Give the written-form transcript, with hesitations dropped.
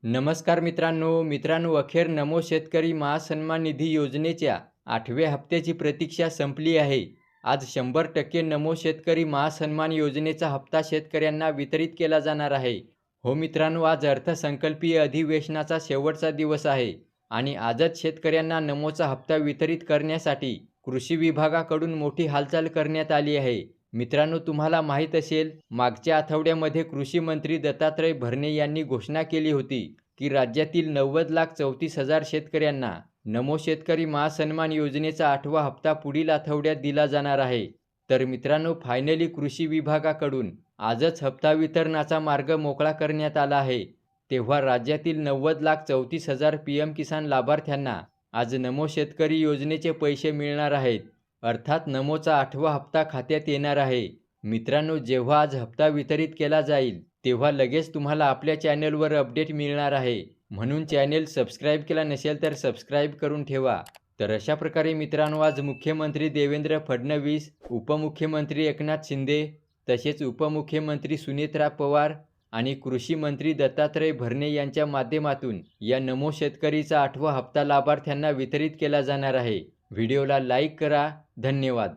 नमस्कार मित्रांनो अखेर नमो शेतकरी महासन्मान निधी योजनेच्या 8व्या हप्त्याची प्रतीक्षा संपली आहे. आज 100% नमो शेतकरी महासन्मान योजनेचा हप्ता शेतकऱ्यांना वितरित केला जाणार आहे. हो मित्रांनो, आज अर्थसंकल्पीय अधिवेशनाचा शेवटचा दिवस आहे आणि आजच शेतकऱ्यांना नमोचा हप्ता वितरित करण्यासाठी कृषी विभागाकडून मोठी हालचाल करण्यात आली आहे. मित्रांनो, तुम्हाला माहीत असेल, मागच्या आठवड्यामध्ये कृषी मंत्री दत्तात्रय भरणे यांनी घोषणा केली होती की राज्यातील 90,34,000 शेतकऱ्यांना नमो शेतकरी महासन्मान योजनेचा 8वा हप्ता पुढील आठवड्यात दिला जाणार आहे. तर मित्रांनो, फायनली कृषी विभागाकडून आजच हप्ता वितरणाचा मार्ग मोकळा करण्यात आला आहे. तेव्हा राज्यातील 90,34,000 पीएम किसान लाभार्थ्यांना आज नमो शेतकरी योजनेचे पैसे मिळणार आहेत. अर्थात नमोचा 8वा हप्ता खात्यात येणार आहे. मित्रांनो, जेव्हा आज हप्ता वितरित केला जाईल तेव्हा लगेच तुम्हाला आपल्या चॅनलवर अपडेट मिळणार आहे. म्हणून चॅनल सबस्क्राईब केला नसेल तर सबस्क्राईब करून ठेवा. तर अशा प्रकारे मित्रांनो, आज मुख्यमंत्री देवेंद्र फडणवीस, उपमुख्यमंत्री एकनाथ शिंदे, तसेच उपमुख्यमंत्री सुनेत्रा पवार आणि कृषी मंत्री दत्तात्रय भरणे यांच्या माध्यमातून या नमो शेतकरीचा 8वा हप्ता लाभार्थ्यांना वितरित केला जाणार आहे. व्हिडिओला लाईक करा. धन्यवाद.